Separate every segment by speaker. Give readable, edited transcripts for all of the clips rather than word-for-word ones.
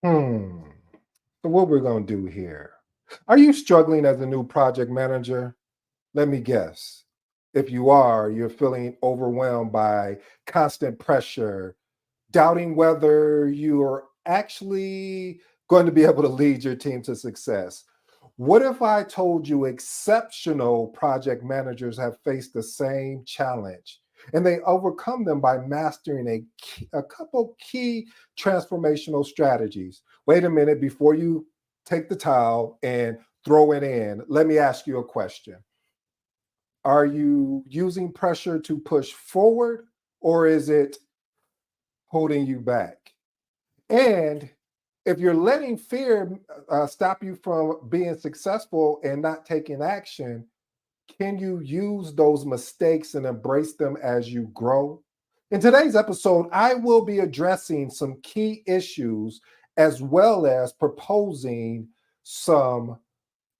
Speaker 1: Hmm. So what we're going to do here. Are you struggling as a new project manager? Let me guess. If you are, you're feeling overwhelmed by constant pressure, doubting whether you are actually going to be able to lead your team to success. What if I told you exceptional project managers have faced the same challenge and they overcome them by mastering a couple key transformational strategies? Wait a minute, before you take the towel and throw it in, let me ask you a question. Are you using pressure to push forward, or is it holding you back? And if you're letting fear stop you from being successful and not taking action, can you use those mistakes and embrace them as you grow? In today's episode, I will be addressing some key issues as well as proposing some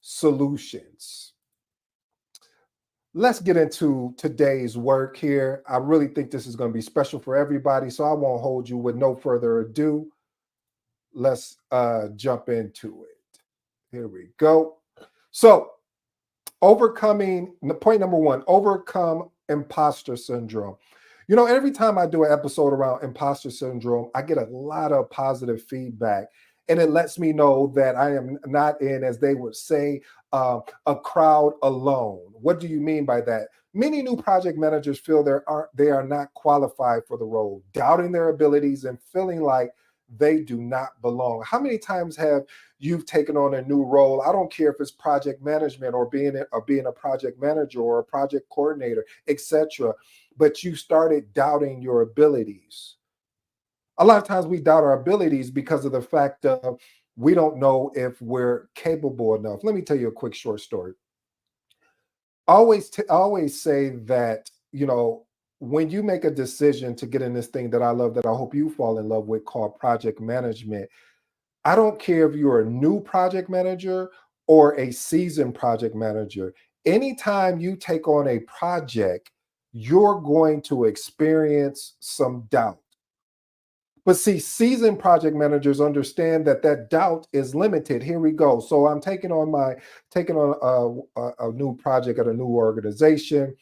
Speaker 1: solutions. Let's get into today's work here. I really think this is going to be special for everybody, so I won't hold you with no further ado. Let's jump into it. Here we go. So, overcoming point number one, overcome imposter syndrome. You know, every time I do an episode around imposter syndrome, I get a lot of positive feedback. And it lets me know that I am not in, as they would say, a crowd alone. What do you mean by that? Many new project managers feel they are not qualified for the role, doubting their abilities and feeling like they do not belong. How many times have you've taken on a new role? I don't care if it's project management or being a project manager or a project coordinator, etc. But you started doubting your abilities. A lot of times we doubt our abilities because of the fact of we don't know if we're capable enough. Let me tell you a quick short story. I always say that, when you make a decision to get in this thing that I love, that I hope you fall in love with, called project management, I don't care if you're a new project manager or a seasoned project manager. Anytime you take on a project, you're going to experience some doubt. But see, seasoned project managers understand that that doubt is limited. Here we go. So I'm taking on a new project at a new organization,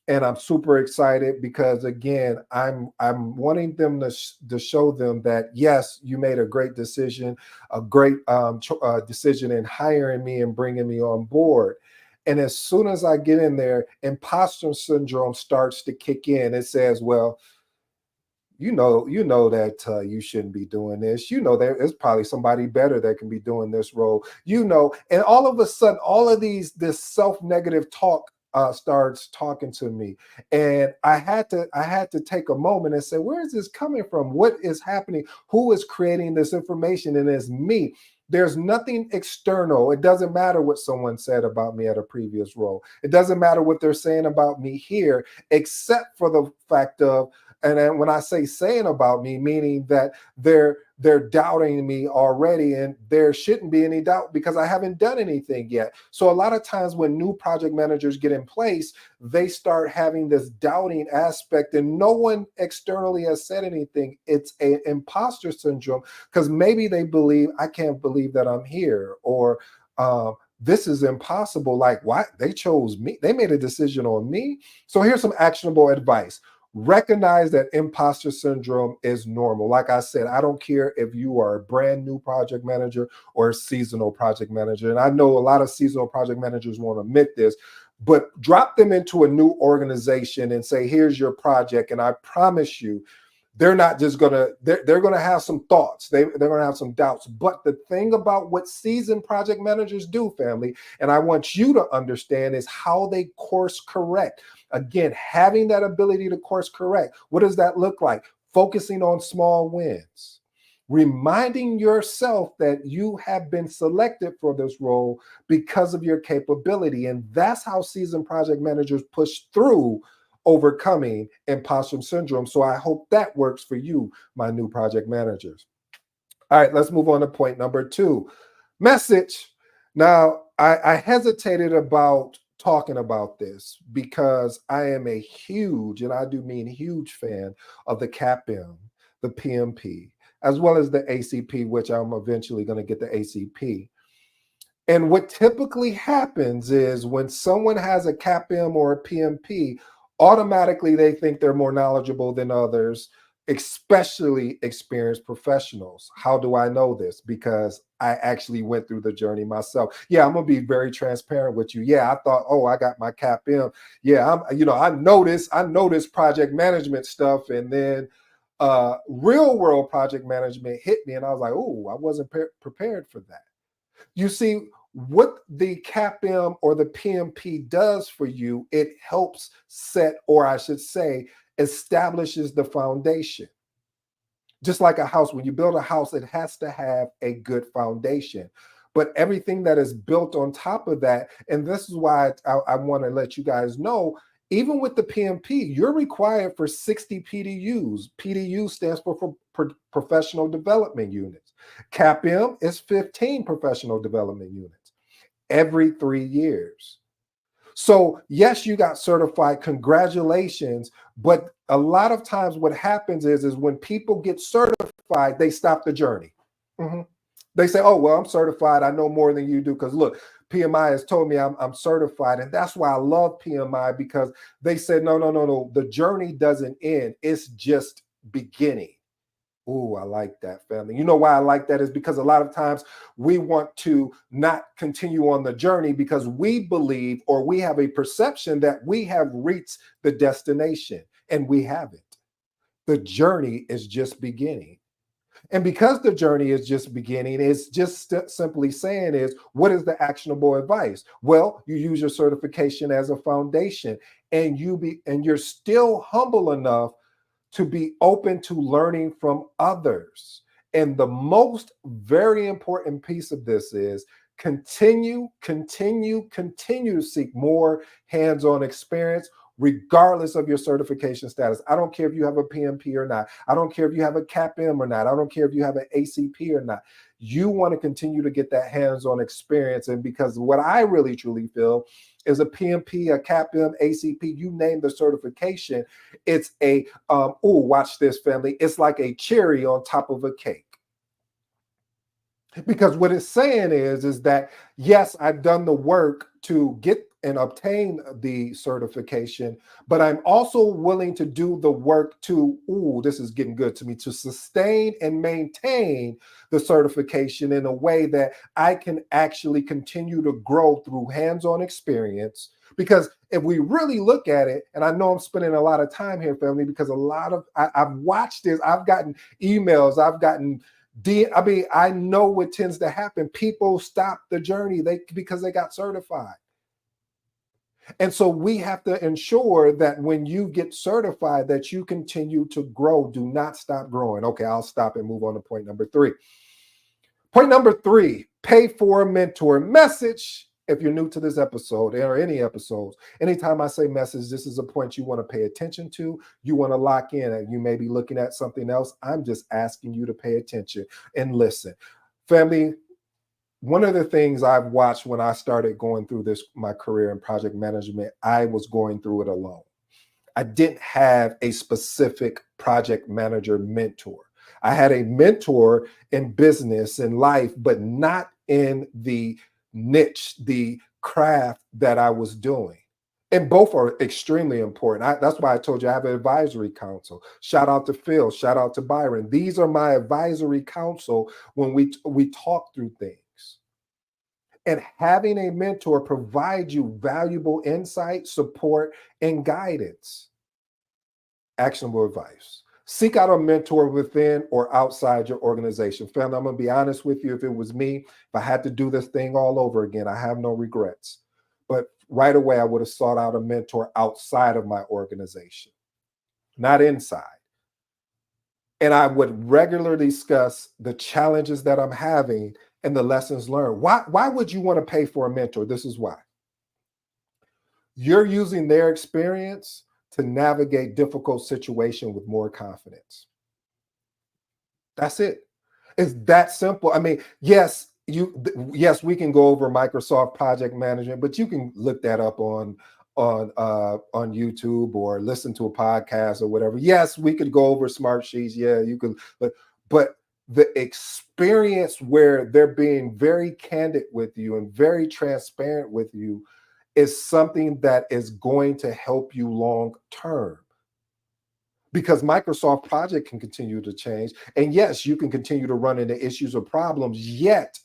Speaker 1: and I'm super excited because again, I'm wanting them to show them that yes, you made a great decision, a great decision in hiring me and bringing me on board. And as soon as I get in there, imposter syndrome starts to kick in. It says, well, you know that you shouldn't be doing this. You know there is probably somebody better that can be doing this role. And all of a sudden, all of this self-negative talk starts talking to me, and I had to take a moment and say, where is this coming from? What is happening? Who is creating this information? And it's me. There's nothing external. It doesn't matter what someone said about me at a previous role. It doesn't matter what they're saying about me here, except for the fact of, and then when I say saying about me, meaning that they're doubting me already, and there shouldn't be any doubt because I haven't done anything yet. So a lot of times when new project managers get in place, they start having this doubting aspect, and no one externally has said anything. It's an imposter syndrome because maybe they believe, I can't believe that I'm here, or this is impossible. Like, why they chose me? They made a decision on me. So here's some actionable advice. Recognize that imposter syndrome is normal. Like I said, I don't care if you are a brand new project manager or a seasonal project manager. And I know a lot of seasonal project managers won't admit this, but drop them into a new organization and say, here's your project. And I promise you, they're not just gonna, they're gonna have some thoughts, they're gonna have some doubts. But the thing about what seasoned project managers do, family, and I want you to understand, is how they course correct. Again, having that ability to course correct. What does that look like? Focusing on small wins, reminding yourself that you have been selected for this role because of your capability. And that's how seasoned project managers push through overcoming imposter syndrome. So I hope that works for you, my new project managers. All right, let's move on to point number two, message. Now, I hesitated about talking about this because I am a huge, and I do mean huge, fan of the CAPM, the PMP. as well as the ACP, which I'm eventually going to get the ACP. And what typically happens is when someone has a CAPM or a PMP, automatically they think they're more knowledgeable than others, especially experienced professionals. How do I know this? Because I actually went through the journey myself. Yeah, I'm gonna be very transparent with you. Yeah, I thought, oh, I got my CAPM. Yeah, I know this project management stuff, and then real world project management hit me, and I was like, oh, I wasn't prepared for that. You see, what the CAPM or the PMP does for you, it helps set, or I should say, establishes the foundation. Just like a house, when you build a house, it has to have a good foundation. But everything that is built on top of that, and this is why I want to let you guys know, even with the PMP, you're required for 60 PDUs. PDU stands for professional development units. CAPM is 15 professional development units every 3 years. So, yes, you got certified. Congratulations. But a lot of times what happens is when people get certified, they stop the journey. Mhm. They say, oh, well, I'm certified. I know more than you do. Because look, PMI has told me I'm certified. And that's why I love PMI, because they said, no, no, no, no. The journey doesn't end. It's just beginning. Oh, I like that, family. You know why I like that is because a lot of times we want to not continue on the journey because we believe, or we have a perception that we have reached the destination, and we haven't. The journey is just beginning. And because the journey is just beginning, it's just simply saying is, what is the actionable advice? Well, you use your certification as a foundation, and you're still humble enough to be open to learning from others. And the most very important piece of this is continue to seek more hands-on experience, regardless of your certification status. I don't care if you have a PMP or not. I don't care if you have a CAPM or not. I don't care if you have an ACP or not. You want to continue to get that hands-on experience. And because what I really truly feel is a PMP, a CAPM, ACP, you name the certification, it's a watch this, family. It's like a cherry on top of a cake. Because what it's saying is that, yes, I've done the work to get and obtain the certification, but I'm also willing to do the work to, this is getting good to me, to sustain and maintain the certification in a way that I can actually continue to grow through hands-on experience. Because if we really look at it, and I know I'm spending a lot of time here, family, because I've watched this, I've gotten emails, I've gotten I know what tends to happen. People stop the journey because they got certified. And so we have to ensure that when you get certified, that you continue to grow. Do not stop growing. Okay, I'll stop and move on to point number 3. Point number 3, pay for a mentor. Message, if you're new to this episode or any episodes, anytime I say message, this is a point you want to pay attention to. You want to lock in, and you may be looking at something else. I'm just asking you to pay attention and listen. Family, one of the things I've watched when I started going through my career in project management, I was going through it alone. I didn't have a specific project manager mentor. I had a mentor in business and life, but not in the niche, the craft that I was doing. And both are extremely important. That's why I told you I have an advisory council. Shout out to Phil. Shout out to Byron. These are my advisory council when we talk through things. And having a mentor provides you valuable insight, support, and guidance. Actionable advice. Seek out a mentor within or outside your organization. Family, I'm going to be honest with you. If it was me, if I had to do this thing all over again, I have no regrets. But right away, I would have sought out a mentor outside of my organization, not inside. And I would regularly discuss the challenges that I'm having and the lessons learned. Why would you want to pay for a mentor? This is why. You're using their experience to navigate difficult situations with more confidence. That's it. It's that simple. I mean, yes, we can go over Microsoft project management, but you can look that up on YouTube or listen to a podcast or whatever. Yes, we could go over smart sheets. Yeah, you could, but the experience where they're being very candid with you and very transparent with you is something that is going to help you long term, because Microsoft Project can continue to change. And yes, you can continue to run into issues or problems, yet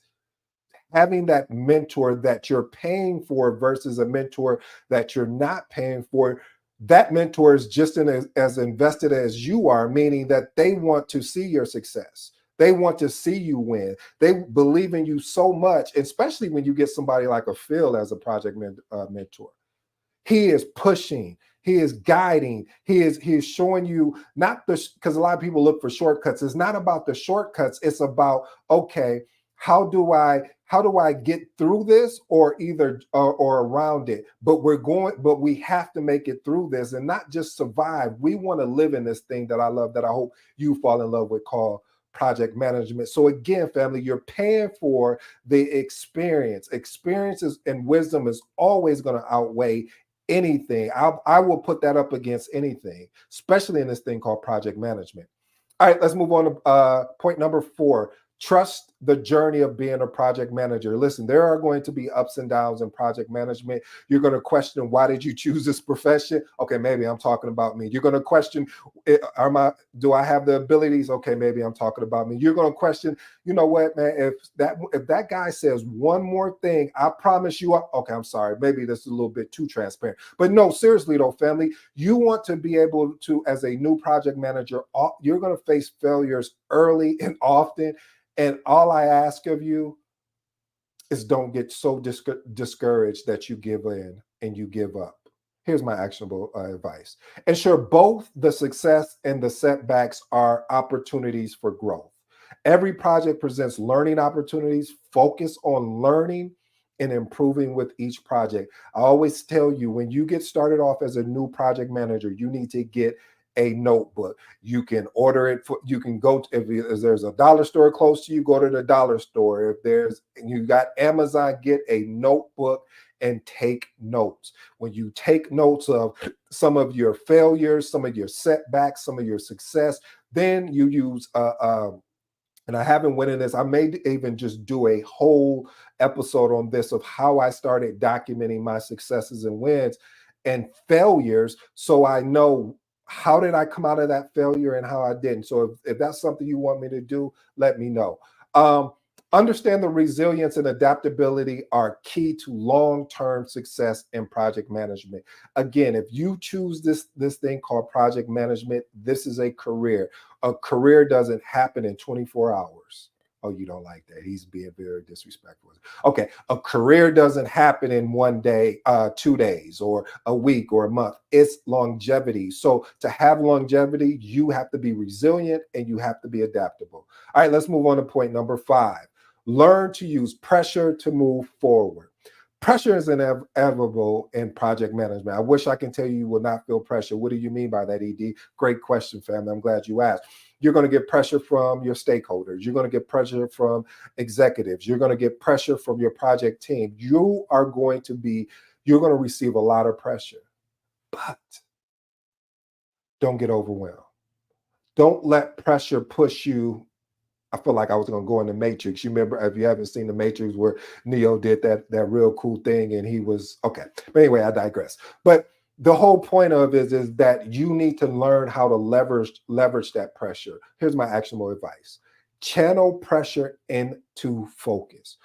Speaker 1: having that mentor that you're paying for versus a mentor that you're not paying for, that mentor is just as invested as you are, meaning that they want to see your success. They want to see you win. They believe in you so much, especially when you get somebody like a Phil as a project mentor. He is pushing, he is guiding, he is showing you not the, because a lot of people look for shortcuts. It's not about the shortcuts, it's about, okay, how do I get through this, or either or around it, but we have to make it through this and not just survive. We want to live in this thing that I love, that I hope you fall in love with, called project management. So again, family, you're paying for the experiences, and wisdom is always going to outweigh anything. I will put that up against anything, especially in this thing called project management. All right, let's move on to point number 4. Trust the journey of being a project manager. Listen, there are going to be ups and downs in project management. You're going to question, why did you choose this profession? Okay, maybe I'm talking about me. You're going to question, do I have the abilities? Okay, maybe I'm talking about me. You're going to question, you know what, man, if that guy says one more thing, I promise you, okay, I'm sorry, maybe this is a little bit too transparent. But no, seriously though, family, you want to be able to, as a new project manager, you're going to face failures early and often. And all I ask of you is, don't get so discouraged that you give in and you give up. Here's my actionable advice. Ensure both the success and the setbacks are opportunities for growth. Every project presents learning opportunities. Focus on learning and improving with each project. I always tell you, when you get started off as a new project manager, you need to get a notebook. You can order it for, you can go to, if there's a dollar store close to you, go to the dollar store. If there's, you got Amazon, get a notebook and take notes. When you take notes of some of your failures, some of your setbacks, some of your success, then you use and I haven't went in this. I may even just do a whole episode on this, of how I started documenting my successes and wins and failures, so I know how did I come out of that failure and how I didn't. So if that's something you want me to do, let me know. Um, Understand the resilience and adaptability are key to long-term success in project management. Again, if you choose this thing called project management, this is a career. A career doesn't happen in 24 hours. Oh, you don't like that? He's being very disrespectful. Okay, a career doesn't happen in one day, 2 days, or a week, or a month. It's longevity. So to have longevity, you have to be resilient and you have to be adaptable. All right, let's move on to point number 5. Learn to use pressure to move forward. Pressure is inevitable in project management. I wish I can tell you will not feel pressure. What do you mean by that, ED? Great question, family. I'm glad you asked. You're going to get pressure from your stakeholders. You're going to get pressure from executives. You're going to get pressure from your project team. You're going to receive a lot of pressure, but don't get overwhelmed. Don't let pressure push you. I feel like I was going to go in the Matrix. You remember, if you haven't seen the Matrix, where Neo did that real cool thing, and he was okay. But anyway, I digress. But the whole point of it is that you need to learn how to leverage that pressure. Here's my actionable advice: channel pressure into focus.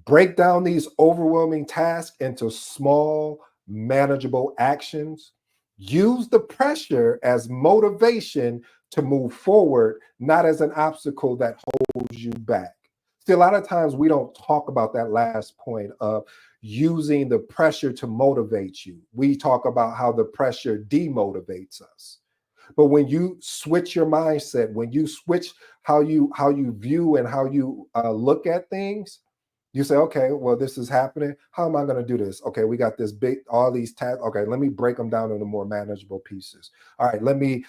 Speaker 1: Break down these overwhelming tasks into small, manageable actions. Use the pressure as motivation to move forward, not as an obstacle that holds you back. See, a lot of times we don't talk about that last point of using the pressure to motivate you. We talk about how the pressure demotivates us. But when you switch your mindset, when you switch how you view and how you look at things, you say, okay, well, this is happening. How am I going to do this? Okay, we got this big, all these tasks. Okay, let me break them down into more manageable pieces. All right, let me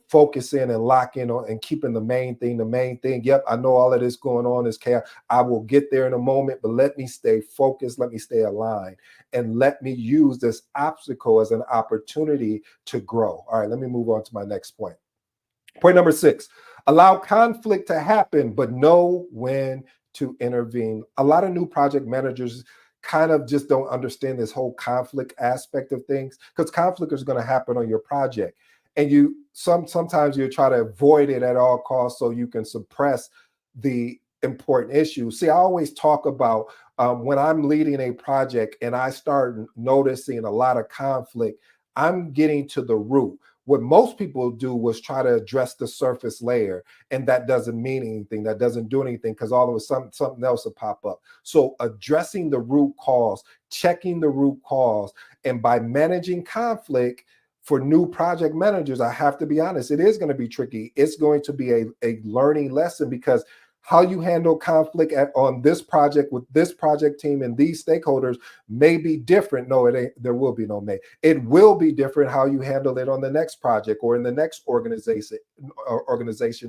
Speaker 1: focus in and lock in on and keeping the main thing. The main thing. Yep, I know all of this going on is chaos. I will get there in a moment, but let me stay focused. Let me stay aligned, and let me use this obstacle as an opportunity to grow. All right, let me move on to my next point. Point number 6. Allow conflict to happen, but know when to intervene. A lot of new project managers kind of just don't understand this whole conflict aspect of things, because conflict is going to happen on your project. And sometimes you try to avoid it at all costs so you can suppress the important issues. See, I always talk about when I'm leading a project and I start noticing a lot of conflict, I'm getting to the root. What most people do was try to address the surface layer, and that doesn't mean anything. That doesn't do anything, because all of a sudden something else will pop up. So addressing the root cause, checking the root cause, and by managing conflict for new project managers, I have to be honest, it is going to be tricky. It's going to be a learning lesson, because how you handle conflict on this project with this project team and these stakeholders may be different. No, it ain't. There will be no may. It will be different how you handle it on the next project or in the next organization,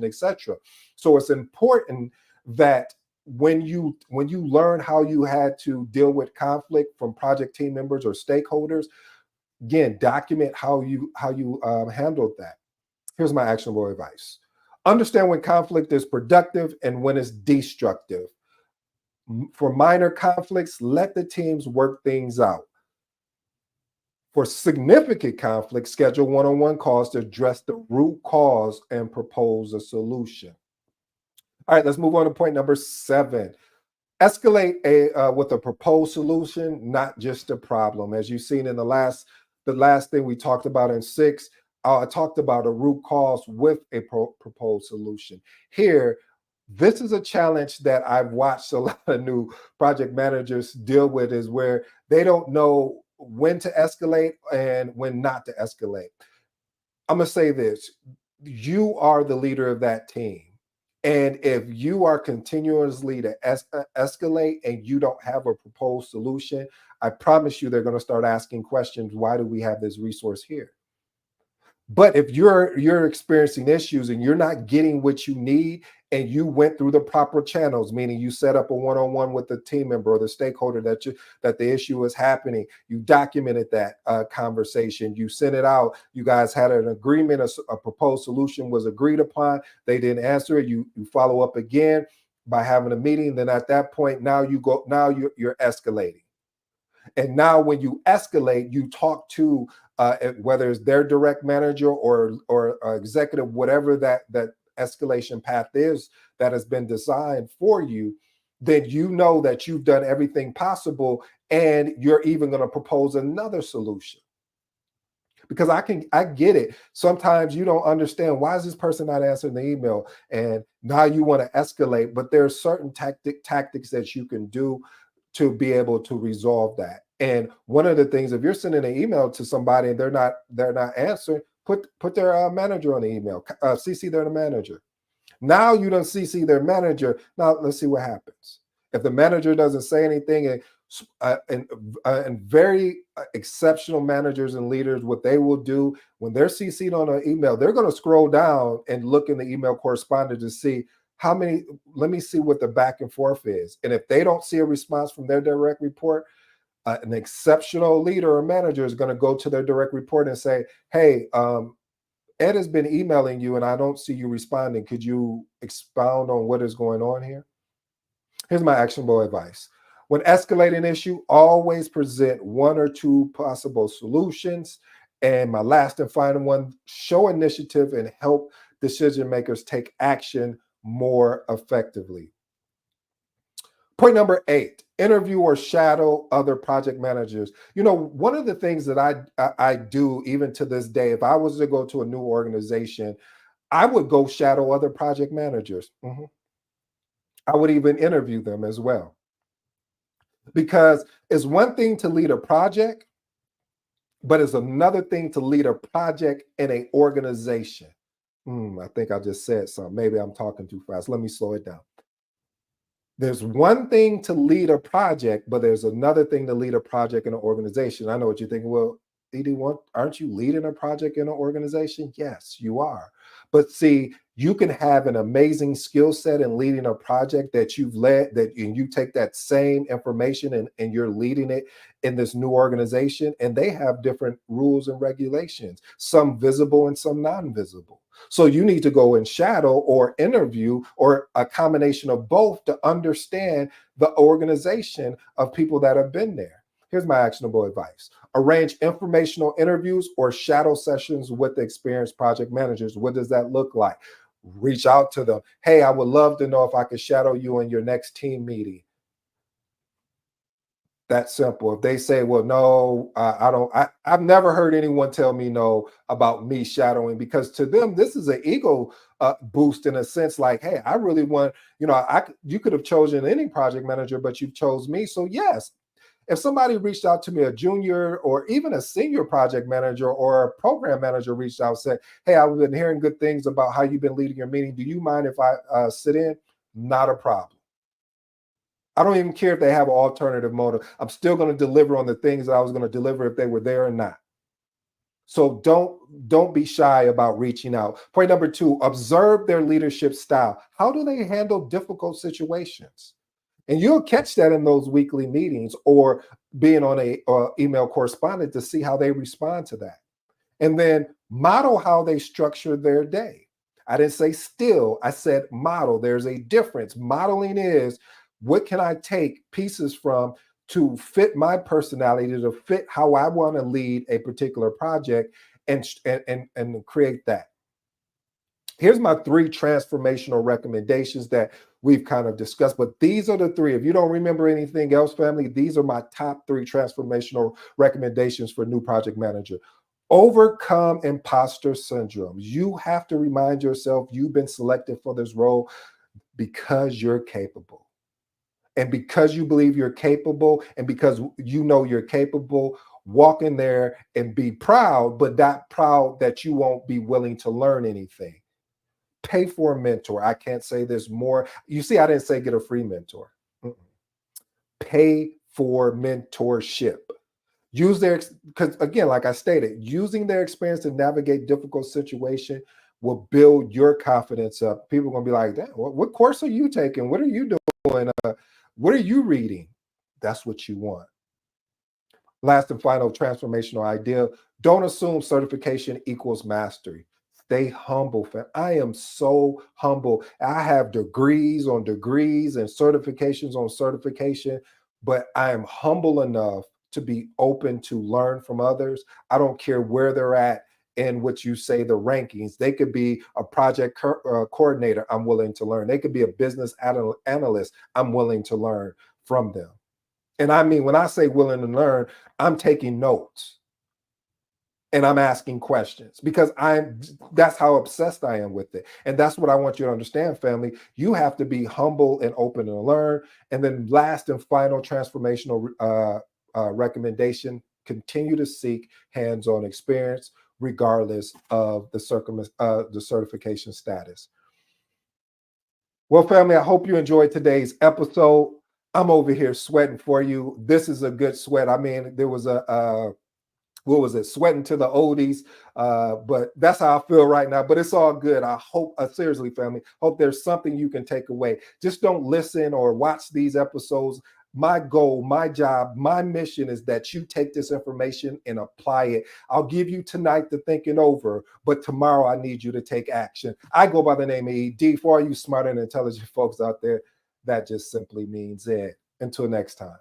Speaker 1: etc. So it's important that when you learn how you had to deal with conflict from project team members or stakeholders, again, document how you handled that. Here's my actionable advice. Understand when conflict is productive and when it's destructive. For minor conflicts, let the teams work things out. For significant conflicts, schedule one-on-one calls to address the root cause and propose a solution. All right, let's move on to point number 7. Escalate with a proposed solution, not just a problem. As you've seen in the last thing we talked about in 6, I talked about a root cause with a proposed solution. Here, this is a challenge that I've watched a lot of new project managers deal with, is where they don't know when to escalate and when not to escalate. I'm gonna say this: you are the leader of that team. And if you are continuously to escalate and you don't have a proposed solution, I promise you they're going to start asking questions. Why do we have this resource here? But if you're experiencing issues and you're not getting what you need, and you went through the proper channels, meaning you set up a one-on-one with the team member or the stakeholder that the issue is happening, you documented that conversation, you sent it out, you guys had an agreement, a proposed solution was agreed upon, they didn't answer it, you follow up again by having a meeting. Then at that point, now you're escalating. And now when you escalate, you talk to whether it's their direct manager or executive, whatever that escalation path is that has been designed for you. Then you know that you've done everything possible, and you're even going to propose another solution. Because I get it. Sometimes you don't understand, why is this person not answering the email, and now you want to escalate. But there are certain tactics that you can do to be able to resolve that. And one of the things, if you're sending an email to somebody and they're not answering, put their manager on the email, CC their manager. Now you don't CC their manager. Now let's see what happens. If the manager doesn't say anything, and very exceptional managers and leaders, what they will do when they're CC'd on an email, they're going to scroll down and look in the email correspondence to see how many. Let me see what the back and forth is. And if they don't see a response from their direct report, an exceptional leader or manager is going to go to their direct report and say, "Hey, Ed has been emailing you and I don't see you responding. Could you expound on what is going on here?" Here's my actionable advice. When escalating an issue, always present one or two possible solutions. And my last and final one: show initiative and help decision makers take action more effectively. Point number 8: interview or shadow other project managers. One of the things that I do even to this day, if I was to go to a new organization, I would go shadow other project managers. I would even interview them as well. Because it's one thing to lead a project, but it's another thing to lead a project in an organization. I think I just said something. Maybe I'm talking too fast. Let me slow it down. There's one thing to lead a project, but there's another thing to lead a project in an organization. I know what you're thinking. Well, ED1, aren't you leading a project in an organization? Yes, you are. But see, you can have an amazing skill set in leading a project that you've led, that and you take that same information and you're leading it in this new organization, and they have different rules and regulations, some visible and some non-visible. So you need to go and shadow or interview or a combination of both to understand the organization of people that have been there. Here's my actionable advice: arrange informational interviews or shadow sessions with the experienced project managers. What does that look like? Reach out to them. Hey, I would love to know if I could shadow you in your next team meeting. That simple. If they say, well, no, I don't, I've never heard anyone tell me no about me shadowing, because to them, this is an ego boost in a sense, like, hey, I really want, you could have chosen any project manager, but you chose me. So yes, if somebody reached out to me, a junior or even a senior project manager or a program manager reached out and said, hey, I've been hearing good things about how you've been leading your meeting. Do you mind if I sit in? Not a problem. I don't even care if they have an alternative motive. I'm still going to deliver on the things that I was going to deliver if they were there or not. So don't be shy about reaching out. Point number two: observe their leadership style. How do they handle difficult situations? And you'll catch that in those weekly meetings or being on a email correspondent to see how they respond to that. And then model how they structure their day. I didn't say still, I said model. There's a difference. Modeling is, what can I take pieces from to fit my personality, to fit how I want to lead a particular project, and create that. Here's my three transformational recommendations that we've kind of discussed, but these are the three. If you don't remember anything else, family, these are my top three transformational recommendations for new project manager. Overcome imposter syndrome. You have to remind yourself you've been selected for this role because you're capable. And because you believe you're capable, and because you know you're capable, walk in there and be proud, but not proud that you won't be willing to learn anything. Pay for a mentor. I can't say this more. You see, I didn't say get a free mentor. Mm-mm. Pay for mentorship. Use their, because again, like I stated, using their experience to navigate difficult situation will build your confidence up. People are going to be like, damn, what course are you taking? What are you doing? What are you reading? That's what you want. Last and final transformational idea: don't assume certification equals mastery. Stay humble, fam. I am so humble. I have degrees on degrees and certifications on certification, but I am humble enough to be open to learn from others. I don't care where they're at in what you say, the rankings. They could be a project coordinator. I'm willing to learn. They could be a business analyst. I'm willing to learn from them. And I mean, when I say willing to learn, I'm taking notes and I'm asking questions, because that's how obsessed I am with it. And that's what I want you to understand, family. You have to be humble and open to learn. And then last and final transformational recommendation: continue to seek hands-on experience regardless of the certification status. Well, family, I hope you enjoyed today's episode. I'm over here sweating for you. This is a good sweat. I mean, there was a what was it, sweating to the oldies, but that's how I feel right now. But it's all good. I hope, seriously, family, hope there's something you can take away. Just don't listen or watch these episodes. My goal, my job, my mission is that you take this information and apply it. I'll give you tonight to think it over, but tomorrow I need you to take action. I go by the name of ED. For all you smart and intelligent folks out there, that just simply means it. Until next time.